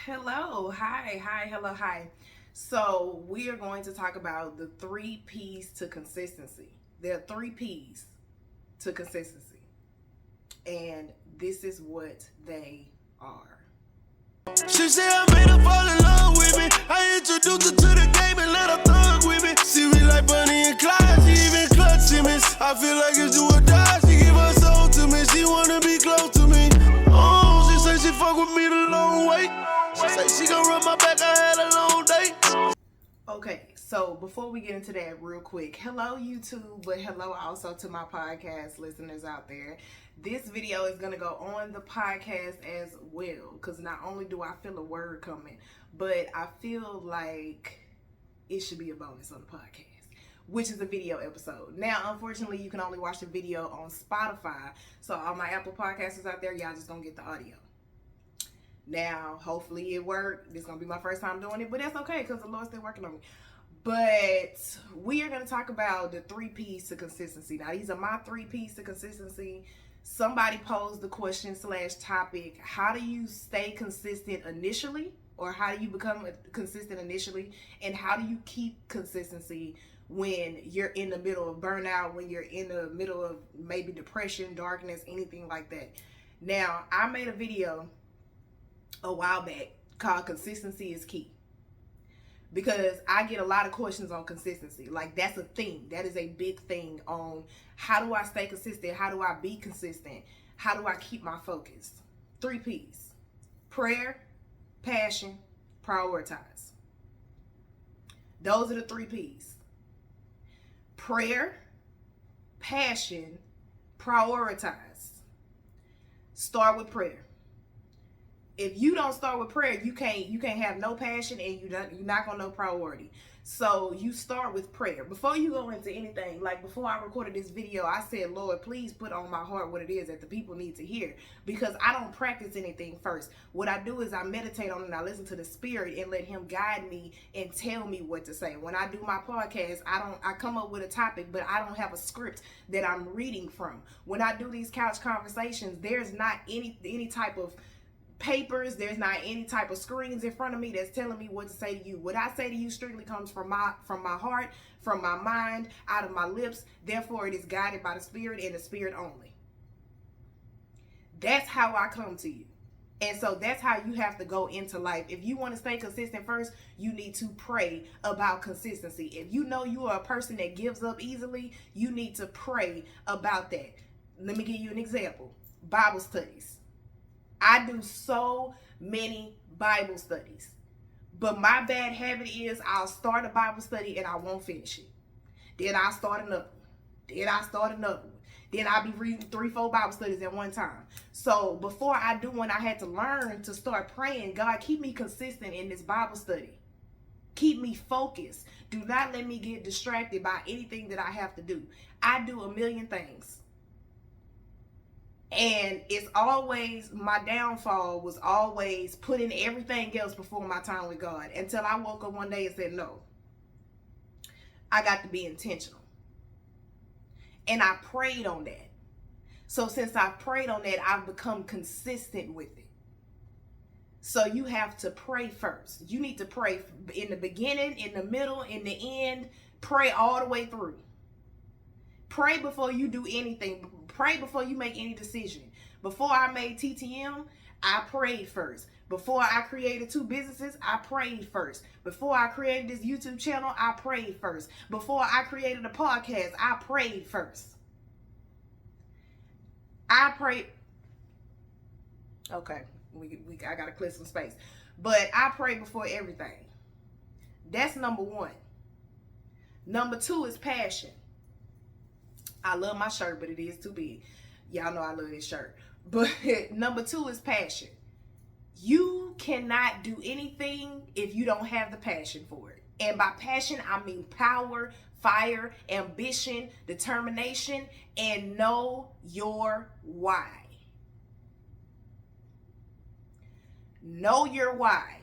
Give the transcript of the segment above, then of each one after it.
Hi. So we are going to talk about the 3 P's to consistency. There are 3 P's to consistency, and this is what they are. She said I made her fall in love with me. I introduced her to the game and let her thug with me. See me like Bunny and Clyde, she even clutching me. I feel like it's do or die, she give her soul to me. She wanna be close to me. Oh, she say she fuck with me the long way. She say she gon' rub my back, I had a long day. Okay, so before we get into that real quick, hello YouTube, but hello also to my podcast listeners out there. This video is going to go on the podcast as well, because not only do I feel a word coming, but I feel like it should be a bonus on the podcast, which is a video episode. Now, unfortunately, you can only watch the video on Spotify, so all my Apple podcasters out there, y'all just don't get the audio. Now, hopefully it worked. This is going to be my first time doing it, but that's okay because the Lord's still working on me. But we are going to talk about the 3 P's to consistency. Now, these are my 3 P's to consistency. Somebody posed the question / topic, how do you stay consistent initially? Or how do you become consistent initially? And how do you keep consistency when you're in the middle of burnout, when you're in the middle of maybe depression, darkness, anything like that? Now, I made a video a while back called Consistency is Key, because I get a lot of questions on consistency. Like, that's a thing. That is a big thing on how do I stay consistent? How do I be consistent? How do I keep my focus? 3 P's: prayer, passion, prioritize. Those are the 3 P's. Prayer, passion, prioritize. Start with prayer. If you don't start with prayer, you can't have no passion, and you're not gonna know priority. So you start with prayer. Before you go into anything, like before I recorded this video, I said, Lord, please put on my heart what it is that the people need to hear, because I don't practice anything first. What I do is I meditate on it and I listen to the Spirit and let Him guide me and tell me what to say. When I do my podcast, I come up with a topic, but I don't have a script that I'm reading from. When I do these couch conversations, there's not any type of papers, there's not any type of screens in front of me that's telling me what to say to you. What I say to you strictly comes from my heart, from my mind, out of my lips. Therefore, it is guided by the Spirit and the Spirit only. That's how I come to you. And so that's how you have to go into life. If you want to stay consistent first, you need to pray about consistency. If you know you are a person that gives up easily, you need to pray about that. Let me give you an example. Bible studies. I do so many Bible studies, but my bad habit is I'll start a Bible study and I won't finish it. Then I'll start another one. Then I'll start another one. Then I'll be reading 3-4 Bible studies at one time. So before I do one, I had to learn to start praying, God, keep me consistent in this Bible study. Keep me focused. Do not let me get distracted by anything that I have to do. I do a million things. And it's always, my downfall was always putting everything else before my time with God, until I woke up one day and said, no, I got to be intentional. And I prayed on that. So since I prayed on that, I've become consistent with it. So you have to pray first. You need to pray in the beginning, in the middle, in the end. Pray all the way through. Pray before you do anything. Pray before you make any decision. Before I made TTM, I prayed first. Before I created 2 businesses, I prayed first. Before I created this YouTube channel, I prayed first. Before I created a podcast, I prayed first. I prayed. Okay, I gotta clear some space. But I pray before everything. That's number 1. Number 2 is passion. I love my shirt, but it is too big. Y'all know I love this shirt. But number 2 is passion. You cannot do anything if you don't have the passion for it. And by passion, I mean power, fire, ambition, determination, and know your why. Know your why.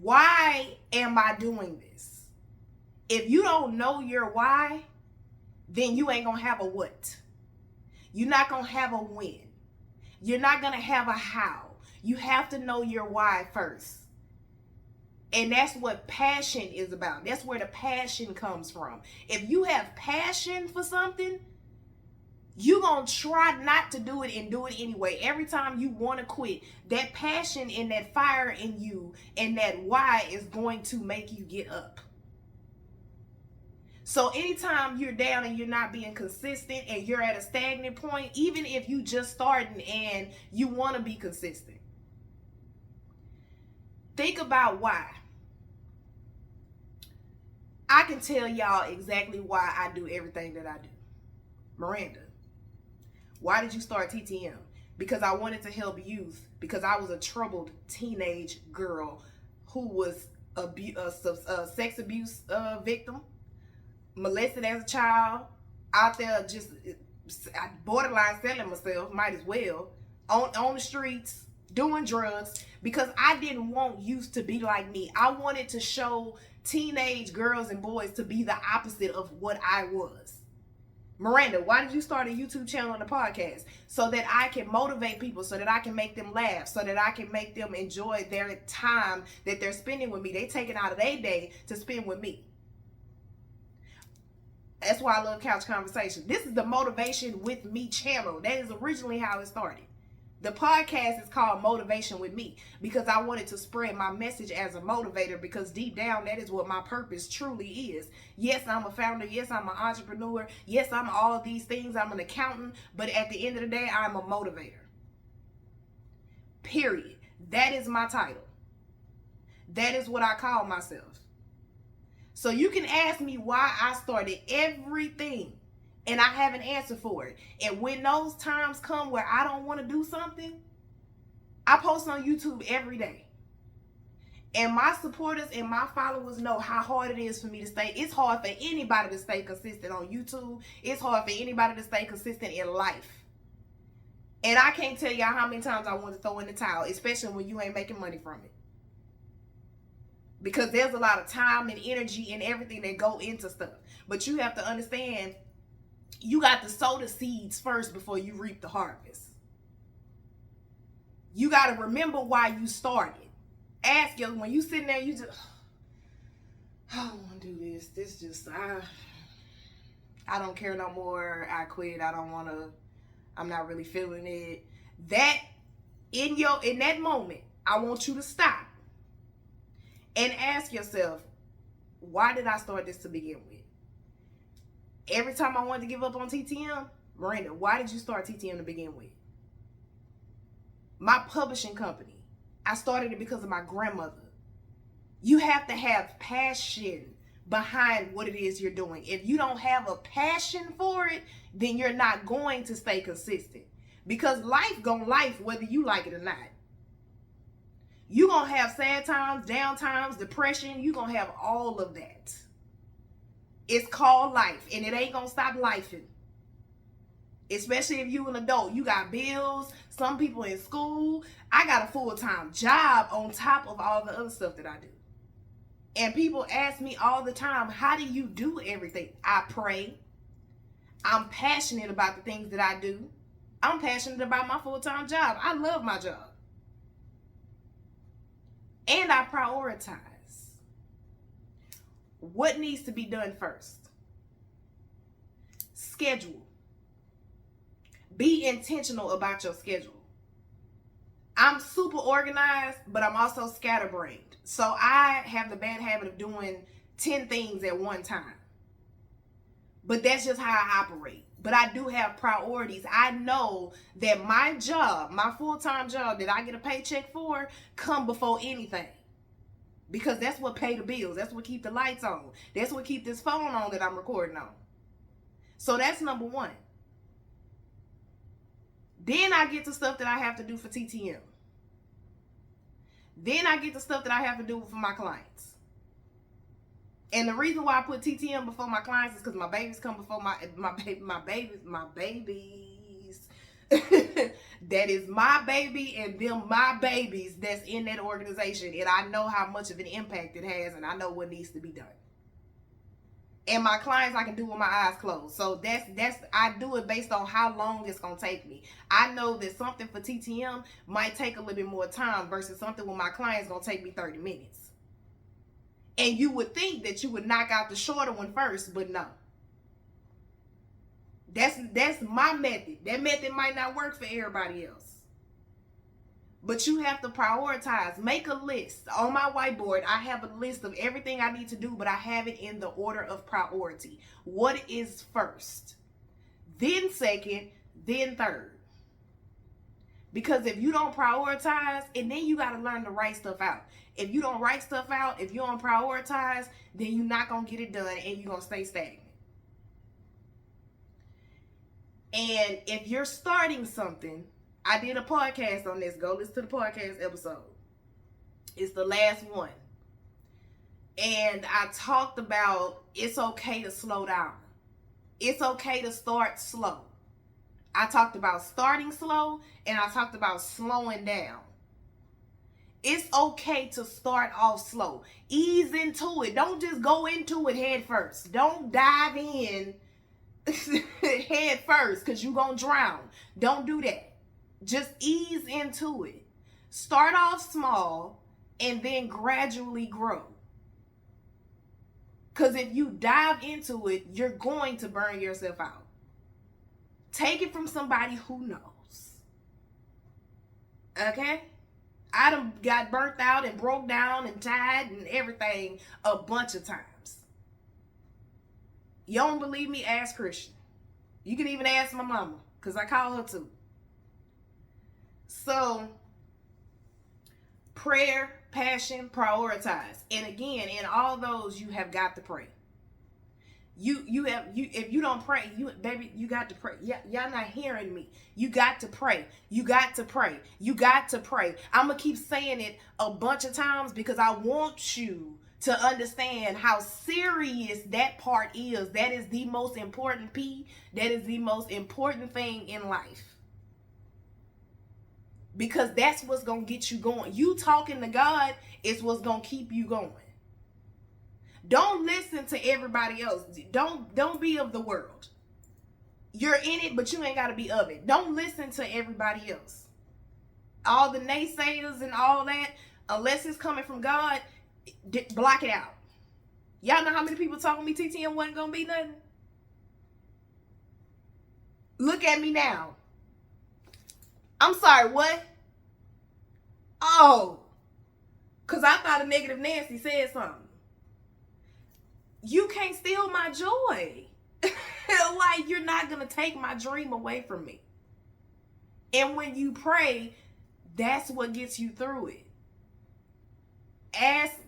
Why am I doing this? If you don't know your why, then you ain't gonna have a what. You're not gonna have a when. You're not gonna have a how. You have to know your why first. And that's what passion is about. That's where the passion comes from. If you have passion for something, you're going to try not to do it and do it anyway. Every time you want to quit, that passion and that fire in you and that why is going to make you get up. So anytime you're down and you're not being consistent and you're at a stagnant point, even if you just starting and you want to be consistent, think about why. I can tell y'all exactly why I do everything that I do. Maranda, why did you start TTM? Because I wanted to help youth, because I was a troubled teenage girl who was a sex abuse victim, molested as a child, out there just borderline selling myself, might as well, on the streets, doing drugs, because I didn't want youth to be like me. I wanted to show teenage girls and boys to be the opposite of what I was. Maranda, why did you start a YouTube channel and a podcast? So that I can motivate people, so that I can make them laugh, so that I can make them enjoy their time that they're spending with me. They take it out of their day to spend with me. That's why I love Couch Conversation. This is the Motivation with Me channel. That is originally how it started. The podcast is called Motivation with Me because I wanted to spread my message as a motivator, because deep down, that is what my purpose truly is. Yes, I'm a founder. Yes, I'm an entrepreneur. Yes, I'm all these things. I'm an accountant. But at the end of the day, I'm a motivator. Period. That is my title. That is what I call myself. So you can ask me why I started everything, and I have an answer for it. And when those times come where I don't want to do something, I post on YouTube every day. And my supporters and my followers know how hard it is for me to stay. It's hard for anybody to stay consistent on YouTube. It's hard for anybody to stay consistent in life. And I can't tell y'all how many times I want to throw in the towel, especially when you ain't making money from it. Because there's a lot of time and energy and everything that go into stuff. But you have to understand, you got to sow the seeds first before you reap the harvest. You got to remember why you started. Ask you, when you sitting there, you just, I don't want to do this. This just, I don't care no more. I quit. I don't want to, I'm not really feeling it. That, in that moment, I want you to stop and ask yourself, why did I start this to begin with? Every time I wanted to give up on TTM, Maranda, why did you start TTM to begin with? My publishing company, I started it because of my grandmother. You have to have passion behind what it is you're doing. If you don't have a passion for it, then you're not going to stay consistent. Because life gonna life whether you like it or not. You're going to have sad times, down times, depression. You're going to have all of that. It's called life, and it ain't going to stop lifing. Especially if you're an adult. You got bills, some people in school. I got a full-time job on top of all the other stuff that I do. And people ask me all the time, how do you do everything? I pray. I'm passionate about the things that I do. I'm passionate about my full-time job. I love my job. And I prioritize what needs to be done first. Schedule. Be intentional about your schedule. I'm super organized, but I'm also scatterbrained. So I have the bad habit of doing 10 things at one time. But that's just how I operate. But I do have priorities. I know that my job, my full-time job that I get a paycheck for, come before anything. Because that's what pay the bills. That's what keep the lights on. That's what keep this phone on that I'm recording on. So that's number one. Then I get the stuff that I have to do for TTM. Then I get the stuff that I have to do for my clients. And the reason why I put TTM before my clients is because my babies come before my babies. That is my baby and them my babies that's in that organization. And I know how much of an impact it has, and I know what needs to be done. And my clients I can do with my eyes closed. So that's I do it based on how long it's gonna take me. I know that something for TTM might take a little bit more time versus something with my clients gonna take me 30 minutes. And you would think that you would knock out the shorter one first, but no. That's my method. That method might not work for everybody else. But you have to prioritize. Make a list. On my whiteboard, I have a list of everything I need to do, but I have it in the order of priority. What is first? Then second, then third. Because if you don't prioritize, and then you got to learn to write stuff out. If you don't write stuff out, if you don't prioritize, then you're not going to get it done and you're going to stay stagnant. And if you're starting something, I did a podcast on this. Go listen to the podcast episode. It's the last one. And I talked about it's okay to slow down. It's okay to start slow. I talked about starting slow and I talked about slowing down. It's okay to start off slow. Ease into it. Don't just go into it head first. Don't dive in head first because you're going to drown. Don't do that. Just ease into it. Start off small and then gradually grow. Because if you dive into it, you're going to burn yourself out. Take it from somebody who knows. Okay? I done got burnt out and broke down and tired and everything a bunch of times. You don't believe me? Ask Christian. You can even ask my mama, because I call her too. So, prayer, passion, prioritize. And again, in all those, you have got to pray. If you don't pray, you got to pray. Y'all not hearing me. You got to pray. You got to pray. You got to pray. I'm going to keep saying it a bunch of times because I want you to understand how serious that part is. That is the most important P. That is the most important thing in life. Because that's what's going to get you going. You talking to God is what's going to keep you going. Don't listen to everybody else. Don't be of the world. You're in it, but you ain't got to be of it. Don't listen to everybody else. All the naysayers and all that, unless it's coming from God, block it out. Y'all know how many people told me TTM wasn't going to be nothing? Look at me now. I'm sorry, what? Oh, because I thought a negative Nancy said something. You can't steal my joy. Like, you're not going to take my dream away from me. And when you pray, that's what gets you through it.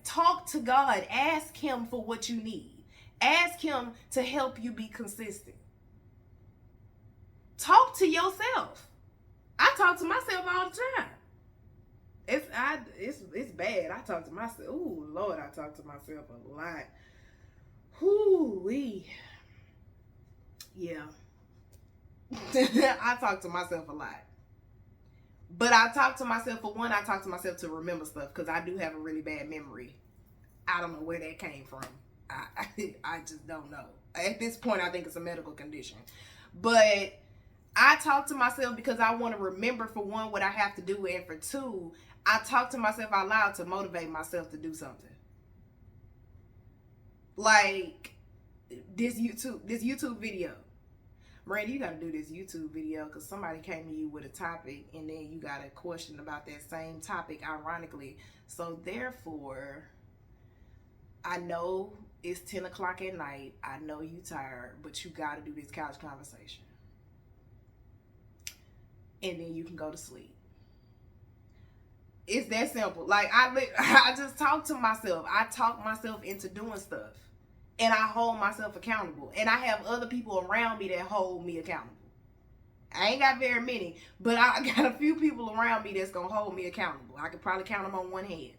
Talk to God. Ask him for what you need. Ask him to help you be consistent. Talk to yourself. I talk to myself all the time. It's bad. I talk to myself. Ooh, Lord, I talk to myself a lot. Whoo-wee. Yeah. I talk to myself a lot. But I talk to myself, for one, I talk to myself to remember stuff because I do have a really bad memory. I don't know where that came from. I just don't know. At this point, I think it's a medical condition. But I talk to myself because I want to remember, for one, what I have to do, and for two, I talk to myself out loud to motivate myself to do something. Like this YouTube video. Maranda, you got to do this YouTube video because somebody came to you with a topic and then you got a question about that same topic, ironically. So therefore, I know it's 10 o'clock at night. I know you tired, but you got to do this couch conversation. And then you can go to sleep. It's that simple. Like, I just talk to myself. I talk myself into doing stuff. And I hold myself accountable. And I have other people around me that hold me accountable. I ain't got very many, but I got a few people around me that's going to hold me accountable. I could probably count them on one hand.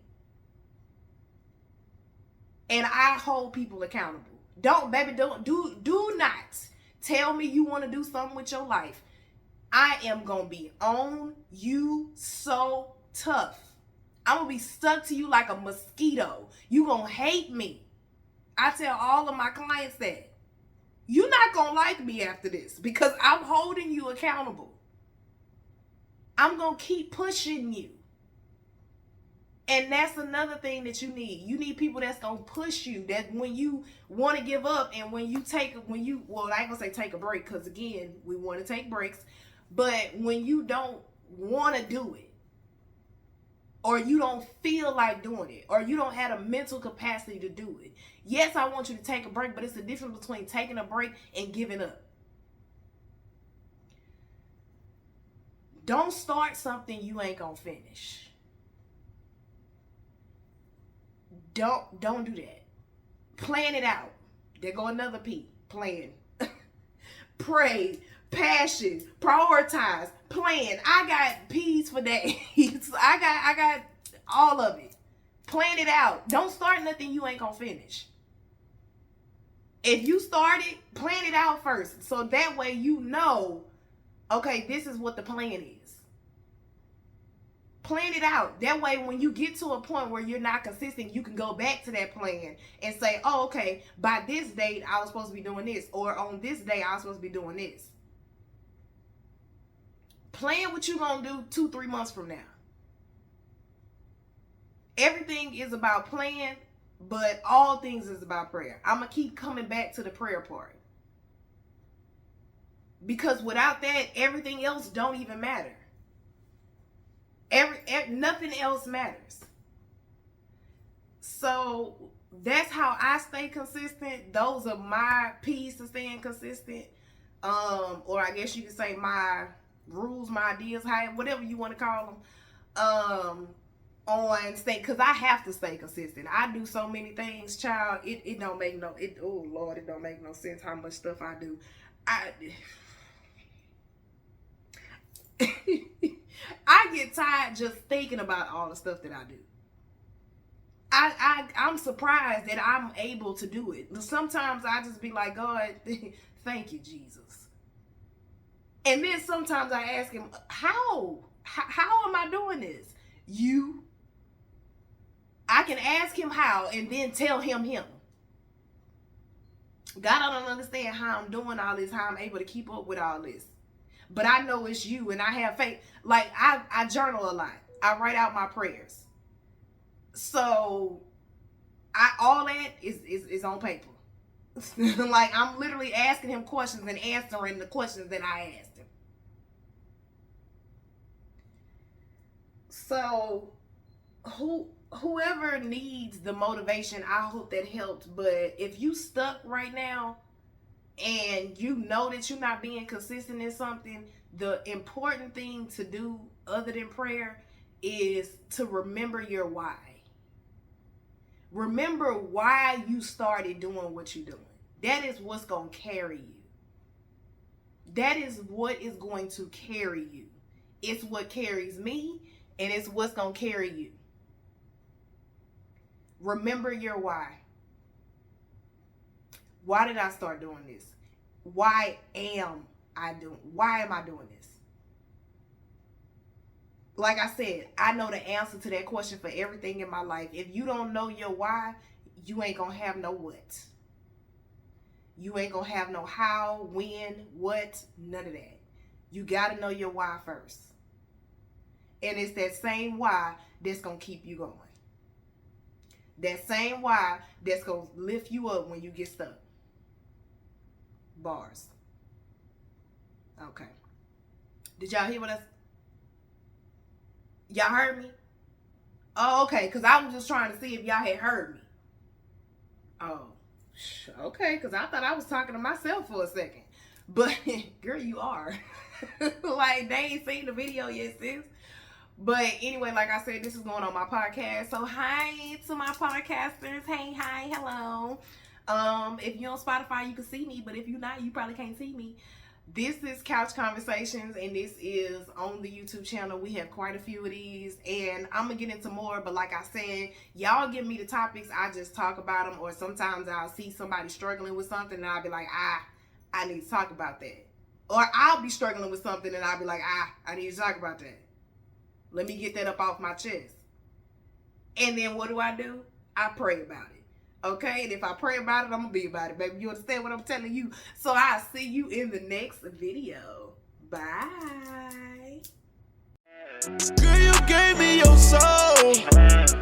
And I hold people accountable. Do not tell me you want to do something with your life. I am going to be on you so tough. I'm going to be stuck to you like a mosquito. You going to hate me. I tell all of my clients that. You're not going to like me after this because I'm holding you accountable. I'm going to keep pushing you. And that's another thing that you need. You need people that's going to push you. That when you want to give up and well, I ain't going to say take a break because, again, we want to take breaks. But when you don't want to do it, or you don't feel like doing it, or you don't have a mental capacity to do it. Yes, I want you to take a break, but it's the difference between taking a break and giving up. Don't start something you ain't gonna finish. Don't do that. Plan it out. There go another P. Plan. Pray. Passion, prioritize, plan. I got P's for days. I got all of it. Plan it out. Don't start nothing you ain't gonna finish. If you start it, plan it out first. So that way you know, okay, this is what the plan is. Plan it out. That way when you get to a point where you're not consistent, you can go back to that plan and say, oh, okay, by this date, I was supposed to be doing this. Or on this day, I was supposed to be doing this. Plan what you're going to do 2-3 months from now. Everything is about plan, but all things is about prayer. I'm going to keep coming back to the prayer part. Because without that, everything else don't even matter. Nothing else matters. So that's how I stay consistent. Those are my P's to staying consistent. Or I guess you could say my rules, my ideas, whatever you want to call them, on stay, because I have to stay consistent. I do so many things, child. It don't make it don't make no sense how much stuff I do. I get tired just thinking about all the stuff that I do. I'm surprised that I'm able to do it. Sometimes I just be like, God, thank you, Jesus. And then sometimes I ask him, how am I doing this? I can ask him how and then tell him. God, I don't understand how I'm doing all this, how I'm able to keep up with all this. But I know it's you and I have faith. Like I journal a lot. I write out my prayers. So all that is on paper. Like I'm literally asking him questions and answering the questions that I asked him. So whoever needs the motivation, I hope that helps. But if you stuck right now and you know that you're not being consistent in something, the important thing to do other than prayer is to remember your why. Remember why you started doing what you're doing. That is what's going to carry you. That is what is going to carry you. It's what carries me, and it's what's going to carry you. Remember your why. Why did I start doing this? Why am I doing this? Like I said, I know the answer to that question for everything in my life. If you don't know your why, you ain't gonna have no what. You ain't gonna have no how, when, what, none of that. You gotta know your why first. And it's that same why that's gonna keep you going. That same why that's gonna lift you up when you get stuck. Bars. Okay. Did y'all hear what y'all heard me? Oh, okay, because I was just trying to see if y'all had heard me. Oh, okay, because I thought I was talking to myself for a second. But, girl, you are. Like, they ain't seen the video yet, sis. But anyway, like I said, this is going on my podcast. So, hi to my podcasters. Hey, hi, hello. If you're on Spotify, you can see me. But if you're not, you probably can't see me. This is Couch Conversations, and this is on the YouTube channel. We have quite a few of these, and I'm going to get into more, but like I said, y'all give me the topics, I just talk about them, or sometimes I'll see somebody struggling with something, and I'll be like, I need to talk about that. Or I'll be struggling with something, and I'll be like, I need to talk about that. Let me get that up off my chest. And then what do? I pray about it. Okay, and if I pray about it, I'm gonna be about it, baby. You understand what I'm telling you? So I'll see you in the next video. Bye. Girl, you gave me your soul.